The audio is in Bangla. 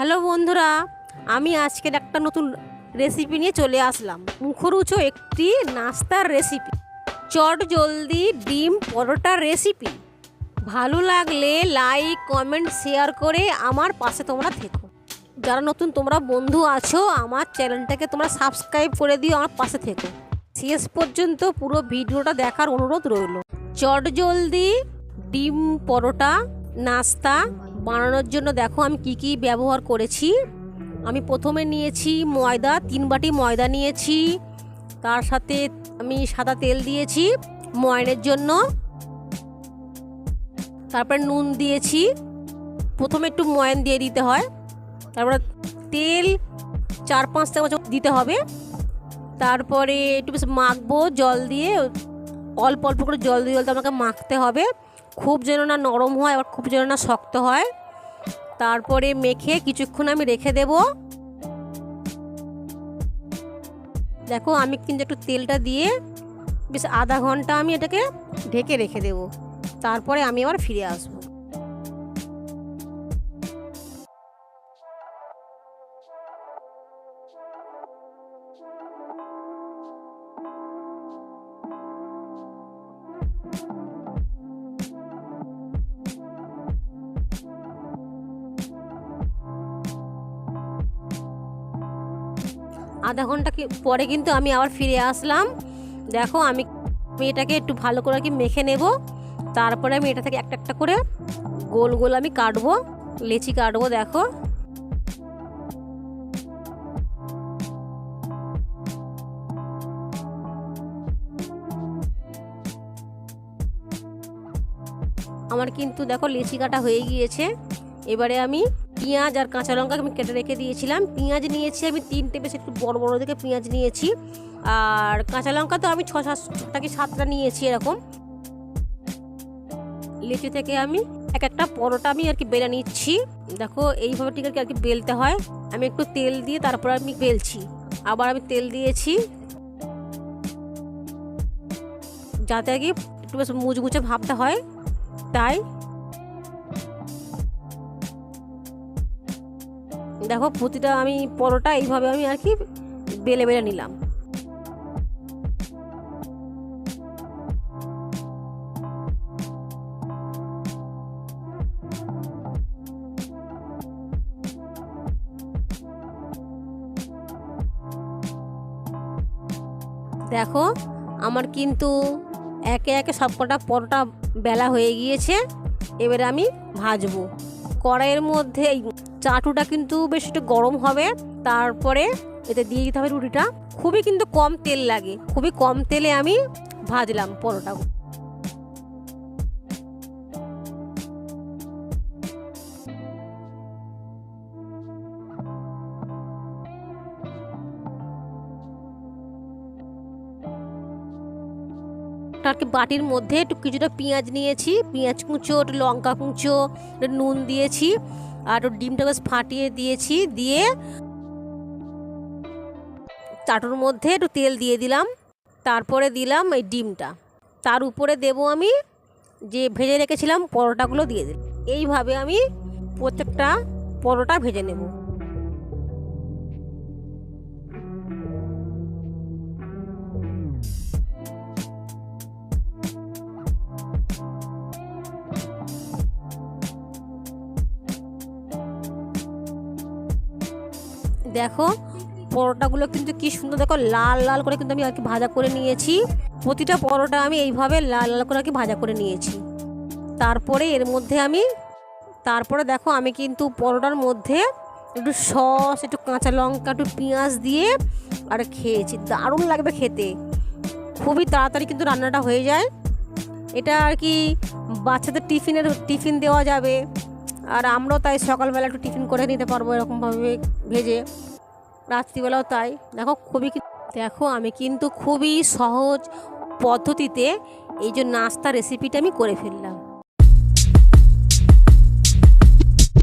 হ্যালো বন্ধুরা, আমি আজকের একটা নতুন রেসিপি নিয়ে চলে আসলাম। মুখরোচক একটি নাস্তার রেসিপি, চটজলদি ডিম পরোটার রেসিপি। ভালো লাগলে লাইক কমেন্ট শেয়ার করে আমার পাশে তোমরা থেকো। যারা নতুন তোমরা বন্ধু আছো, আমার চ্যানেলটাকে তোমরা সাবস্ক্রাইব করে দিও, আমার পাশে থেকো। শেষ পর্যন্ত পুরো ভিডিওটা দেখার অনুরোধ রইল। চটজলদি ডিম পরোটা নাস্তা বানানোর জন্য দেখো আমি কি ব্যবহার করেছি। আমি প্রথমে নিয়েছি ময়দা, 3 বাটি ময়দা নিয়েছি। তার সাথে আমি সাদা তেল দিয়েছি ময়নের জন্য। তারপরে নুন দিয়েছি, প্রথমে একটু ময়ন দিয়ে দিতে হয়। তারপরে তেল 4-5 চামচ দিতে হবে। তারপরে একটু বেশ মাখবো জল দিয়ে, অল্প অল্প করে জল দিয়ে আমাকে মাখতে হবে, খুব যেন না নরম হয় আবার খুব যেন না শক্ত হয়। তারপরে মেখে কিছুক্ষণ আমি রেখে দেব। দেখো আমি কিন্তু একটু তেলটা দিয়ে বেশ আধা ঘন্টা আমি এটাকে ঢেকে রেখে দেব। তারপরে আমি আবার ফিরে আসবো। আধা ঘন্টা পরে কিন্তু আমি আবার ফিরে আসলাম। দেখো আমি এটাকে একটু ভালো করে মেখে নেব। তারপরে আমি এটা থেকে একটা একটা করে গোল গোল আমি কাটবো, লেচি কাটবো। দেখো আমার কিন্তু দেখো লেচি কাটা হয়ে গিয়েছে। এবারে আমি পেঁয়াজ আর কাঁচা লঙ্কা আমি কেটে রেখে দিয়েছিলাম। পেঁয়াজ নিয়েছি আমি 3টে, বেশ একটু বড় বড় দেখে পেঁয়াজ নিয়েছি। আর কাঁচা লঙ্কা তো আমি 6-7টা কি 7টা নিয়েছি এরকম। লিচি থেকে আমি একটা পরোটা আমি বেলে নিচ্ছি। দেখো এইভাবে ঠিক বেলতে হয়। আমি একটু তেল দিয়ে তারপর আমি বেলছি। আবার আমি তেল দিয়েছি যাতে একটু বেশ মুচমুচে ভাবতে হয়, তাই। দেখো প্রতিটা আমি পরোটা এইভাবে আমি বেলে বেলে নিলাম। দেখো আমার কিন্তু একে একে সবকটা পরোটা বেলা হয়ে গিয়েছে। এবারে আমি ভাজবো কড়াইয়ের মধ্যে। এই চাটুটা কিন্তু বেশ একটু গরম হবে। তারপরে এতে দিয়ে দিতে হবে রুটিটা। খুবই কিন্তু কম তেল লাগে, খুবই কম তেলে আমি ভাজলাম পরোটা। বাটির মধ্যে একটু কিছুটা পেঁয়াজ নিয়েছি, পেঁয়াজ কুঁচো, একটু লঙ্কা কুঁচো, নুন দিয়েছি আর একটু ডিমটা বেশ ফাটিয়ে দিয়েছি। দিয়ে চাটুর মধ্যে একটু তেল দিয়ে দিলাম। তারপরে দিলাম এই ডিমটা। তার উপরে দেব আমি যে ভেজে রেখেছিলাম পরোটাগুলো দিয়ে দিলাম। এইভাবে আমি প্রত্যেকটা পরোটা ভেজে নেব। দেখো পরোটাগুলো কিন্তু কি সুন্দর, দেখো লাল লাল করে কিন্তু আমি ভাজা করে নিয়েছি। প্রতিটা পরোটা আমি এইভাবে লাল লাল করে ভাজা করে নিয়েছি। তারপরে এর মধ্যে তারপরে দেখো আমি কিন্তু পরোটার মধ্যে একটু সস, একটু কাঁচা লঙ্কা, একটু পেঁয়াজ দিয়ে আর খেয়েছি। দারুণ লাগবে খেতে, খুবই তাড়াতাড়ি কিন্তু রান্নাটা হয়ে যায়। এটা বাচ্চাদের টিফিন দেওয়া যাবে। আর আমরাও তাই সকালবেলা একটু টিফিন করে নিতে পারবো এরকমভাবে ভেজে, রাত্রিবেলাও তাই। দেখো আমি কিন্তু খুবই সহজ পদ্ধতিতে এই যে নাস্তা রেসিপিটা আমি করে ফেললাম।